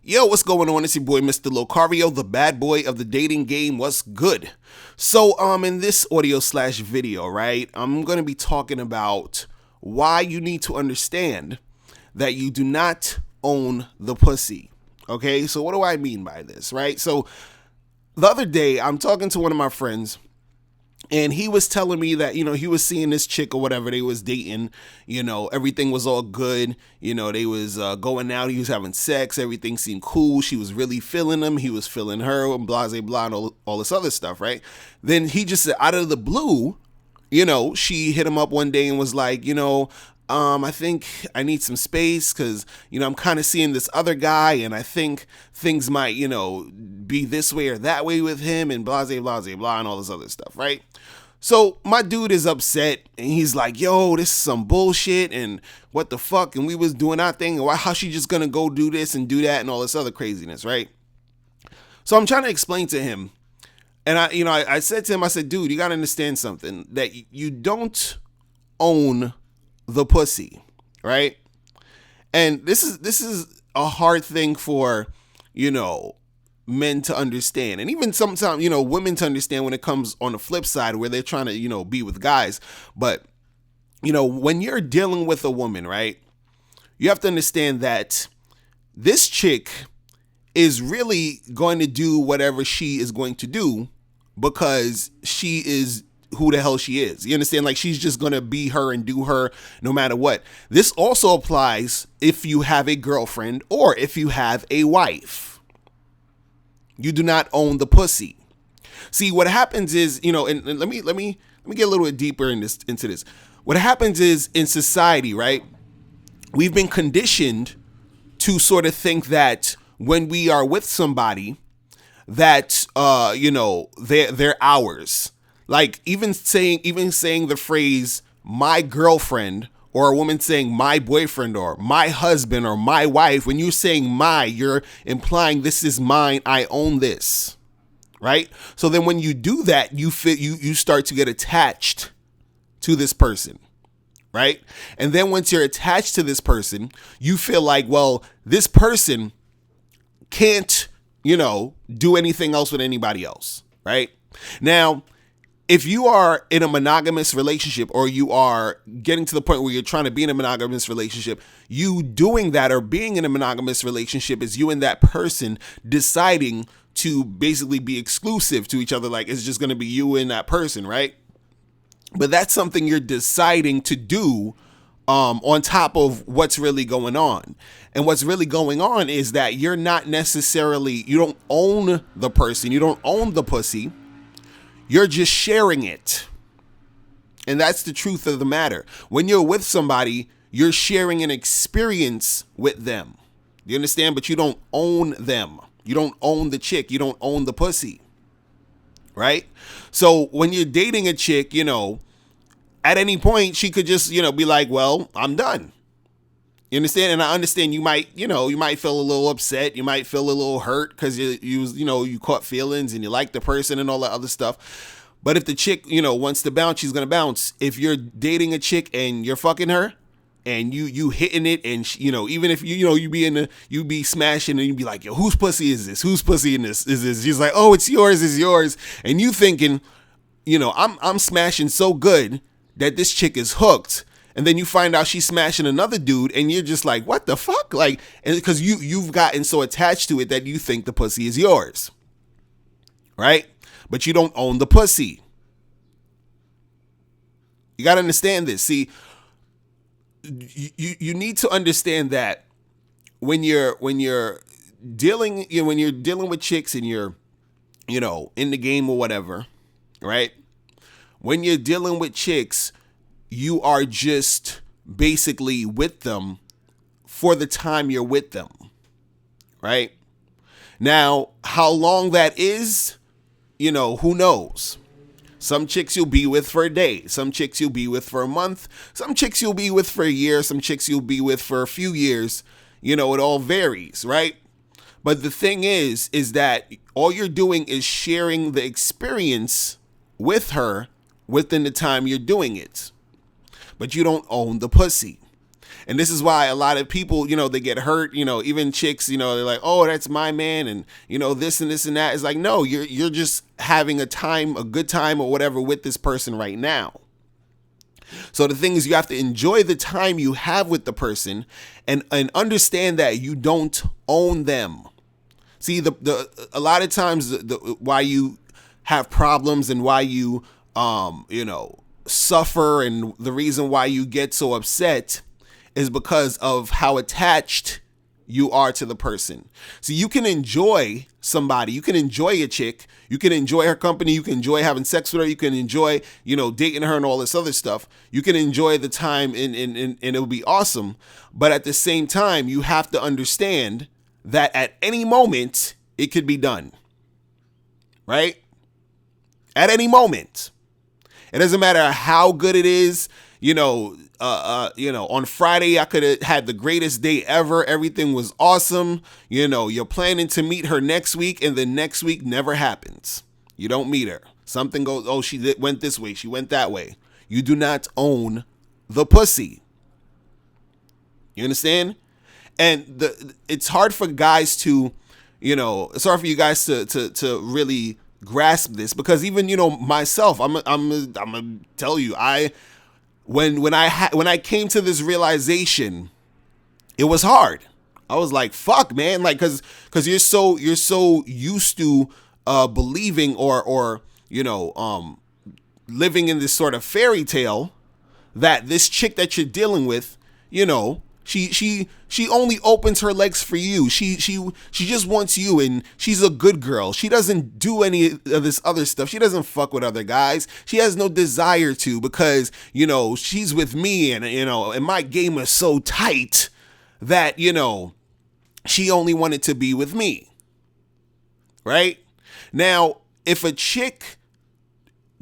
Yo, what's going on? It's your boy, Mr. Locario, the bad boy of the dating game. What's good? So, in this audio slash video, right, I'm going to be talking about why you need to understand that you do not own the pussy. Okay, so what do I mean by this, right? So, the other day, I'm talking to one of my friends, and he was telling me that, he was seeing this chick or whatever, they was dating, everything was all good, they was going out, he was having sex, everything seemed cool, she was really feeling him, he was feeling her, and blah, blah, blah, and all this other stuff, right? Then he just said, out of the blue, she hit him up one day and was like, I think I need some space because, I'm kind of seeing this other guy and I think things might, be this way or that way with him and blah, blah, blah, blah, and all this other stuff, right? So my dude is upset and he's like, yo, this is some bullshit and what the fuck? And we was doing our thing and how she just gonna go do this and do that and all this other craziness, right? So I'm trying to explain to him. And I said to him, I said, dude, you gotta understand something, that you don't own the pussy, right? And this is a hard thing for, men to understand, and even sometimes, women to understand when it comes on the flip side where they're trying to, be with guys. But, when you're dealing with a woman, right, you have to understand that this chick is really going to do whatever she is going to do because she is who the hell she is. You understand? Like, she's just going to be her and do her no matter what. This also applies if you have a girlfriend or if you have a wife. You do not own the pussy. See, what happens is, and let me get a little bit deeper into this. What happens is, in society, right, we've been conditioned to sort of think that when we are with somebody that they're ours. Like, even saying the phrase my girlfriend, or a woman saying my boyfriend or my husband or my wife, when you're saying you're implying this is mine, I own this, right? So then when you do that, you start to get attached to this person, right? And then once you're attached to this person, you feel like, well, this person can't, do anything else with anybody else, right? Now, if you are in a monogamous relationship, or you are getting to the point where you're trying to be in a monogamous relationship, you doing that or being in a monogamous relationship is you and that person deciding to basically be exclusive to each other. Like, it's just going to be you and that person, right? But that's something you're deciding to do on top of what's really going on. And what's really going on is that you're not necessarily, you don't own the person, you don't own the pussy. You're just sharing it. And that's the truth of the matter. When you're with somebody, you're sharing an experience with them. You understand? But you don't own them. You don't own the chick. You don't own the pussy. Right? So when you're dating a chick, at any point she could just, be like, well, I'm done. You understand? And I understand you might feel a little upset. You might feel a little hurt because you caught feelings and you like the person and all that other stuff. But if the chick, wants to bounce, she's going to bounce. If you're dating a chick and you're fucking her and you hitting it, and even if you be smashing and you be like, yo, whose pussy is this? Whose pussy in this is this? She's like, oh, it's yours. And you thinking, I'm smashing so good that this chick is hooked. And then you find out she's smashing another dude, and you're just like, what the fuck? Like, and because you've gotten so attached to it that you think the pussy is yours, right? But you don't own the pussy. You got to understand this. See, you need to understand that when you're dealing with chicks and you're in the game or whatever, right? When you're dealing with chicks, you are just basically with them for the time you're with them, right? Now, how long that is, who knows? Some chicks you'll be with for a day. Some chicks you'll be with for a month. Some chicks you'll be with for a year. Some chicks you'll be with for a few years. It all varies, right? But the thing is that all you're doing is sharing the experience with her within the time you're doing it. But you don't own the pussy. And this is why a lot of people, they get hurt, even chicks, they're like, oh, that's my man. And, this and this and that. It's like, no, you're just having a good time or whatever with this person right now. So the thing is, you have to enjoy the time you have with the person and understand that you don't own them. See, a lot of times why you have problems and why you, suffer, and the reason why you get so upset is because of how attached you are to the person. So you can enjoy somebody, you can enjoy a chick, you can enjoy her company, you can enjoy having sex with her, you can enjoy, dating her and all this other stuff. You can enjoy the time and it'll be awesome. But at the same time, you have to understand that at any moment it could be done. Right? At any moment. It doesn't matter how good it is. On Friday, I could have had the greatest day ever. Everything was awesome. You're planning to meet her next week, and the next week never happens. You don't meet her. Something goes, oh, she went this way. She went that way. You do not own the pussy. You understand? And it's hard for guys to, it's hard for you guys to really grasp this, because even, myself, I'm gonna tell you, when I came to this realization, it was hard. I was like, fuck, man, like, cause you're so used to believing or living in this sort of fairy tale that this chick that you're dealing with, she only opens her legs for you. She just wants you, and she's a good girl. She doesn't do any of this other stuff. She doesn't fuck with other guys. She has no desire to, because, she's with me, and my game is so tight that, she only wanted to be with me. Right? Now, if a chick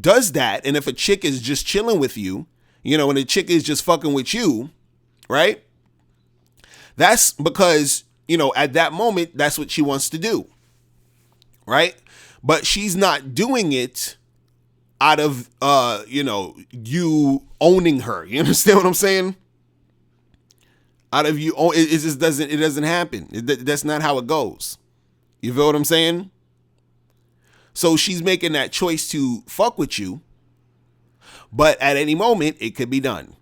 does that, and if a chick is just chilling with you, and a chick is just fucking with you, right? That's because, at that moment, that's what she wants to do. Right? But she's not doing it out of, you owning her. You understand what I'm saying? Out of you, it just doesn't happen. That's not how it goes. You feel what I'm saying? So she's making that choice to fuck with you, but at any moment, it could be done.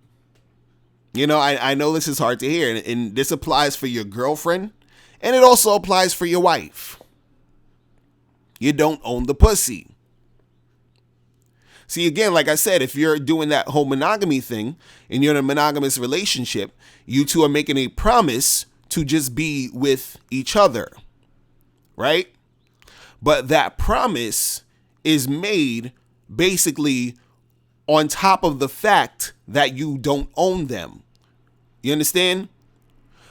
I know this is hard to hear, and this applies for your girlfriend, and it also applies for your wife. You don't own the pussy. See, again, like I said, if you're doing that whole monogamy thing, and you're in a monogamous relationship, you two are making a promise to just be with each other, right? But that promise is made basically on top of the fact that you don't own them. You understand?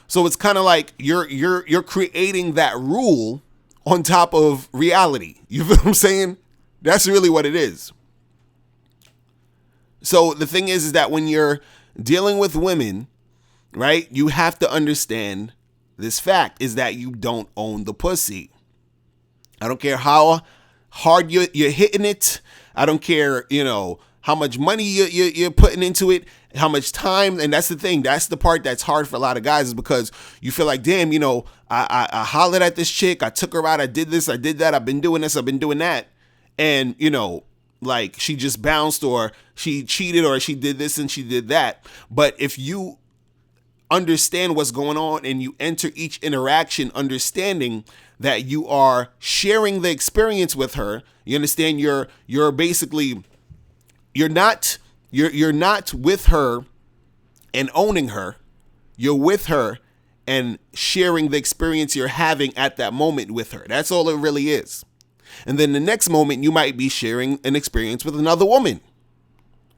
So it's kind of like you're creating that rule on top of reality. You feel what I'm saying? That's really what it is. So the thing is that when you're dealing with women, right, you have to understand this fact is that you don't own the pussy. I don't care how hard you're hitting it. I don't care, how much money you're putting into it, how much time. And that's the thing. That's the part that's hard for a lot of guys, is because you feel like, damn, I hollered at this chick. I took her out. I did this. I did that. I've been doing this. I've been doing that. And, like she just bounced, or she cheated, or she did this and she did that. But if you understand what's going on and you enter each interaction understanding that you are sharing the experience with her, you understand you're basically, you're not with her and owning her. You're with her and sharing the experience you're having at that moment with her. That's all it really is. And then the next moment you might be sharing an experience with another woman.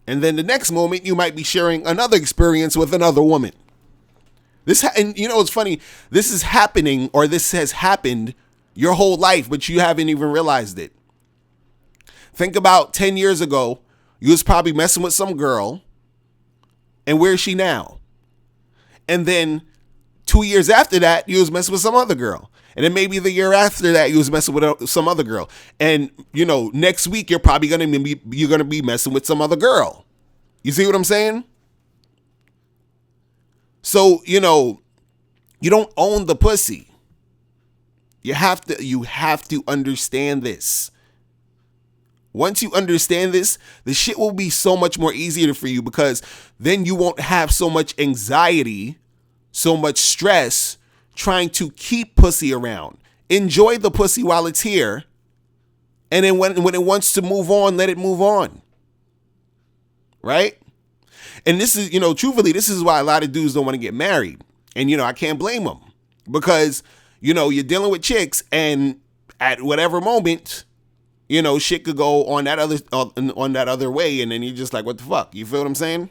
And then the next moment you might be sharing another experience with another woman. And it's funny, this is happening, or this has happened your whole life, but you haven't even realized it. Think about 10 years ago, you was probably messing with some girl, and where is she now? And then 2 years after that, you was messing with some other girl. And then maybe the year after that, you was messing with some other girl. And, next week, you're probably going to be messing with some other girl. You see what I'm saying? So, you don't own the pussy. You have to understand this. Once you understand this, the shit will be so much more easier for you, because then you won't have so much anxiety, so much stress trying to keep pussy around. Enjoy the pussy while it's here. And then when it wants to move on, let it move on. Right? And this is, truthfully, this is why a lot of dudes don't want to get married. And, I can't blame them, because, you're dealing with chicks, and at whatever moment, shit could go on that other way, and then you're just like, what the fuck? You feel what I'm saying?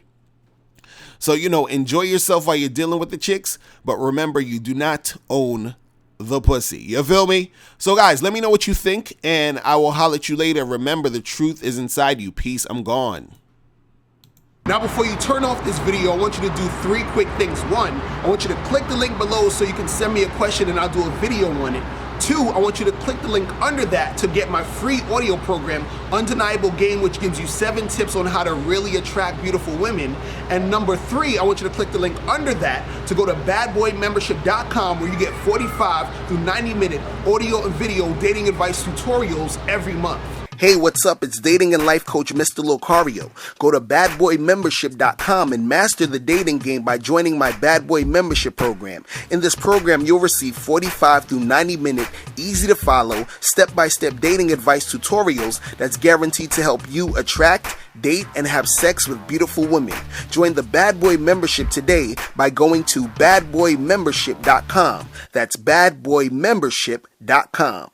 So, enjoy yourself while you're dealing with the chicks, but remember, you do not own the pussy. You feel me? So, guys, let me know what you think, and I will holler at you later. Remember, the truth is inside you. Peace. I'm gone. Now, before you turn off this video, I want you to do 3 quick things. 1, I want you to click the link below so you can send me a question and I'll do a video on it. 2, I want you to click the link under that to get my free audio program, Undeniable Game, which gives you 7 tips on how to really attract beautiful women. And number 3, I want you to click the link under that to go to badboymembership.com, where you get 45 through 90-minute audio and video dating advice tutorials every month. Hey, what's up? It's dating and life coach Mr. Locario. Go to badboymembership.com and master the dating game by joining my Bad Boy Membership program. In this program, you'll receive 45 through 90-minute, easy-to-follow, step-by-step dating advice tutorials that's guaranteed to help you attract, date, and have sex with beautiful women. Join the Bad Boy Membership today by going to badboymembership.com. That's badboymembership.com.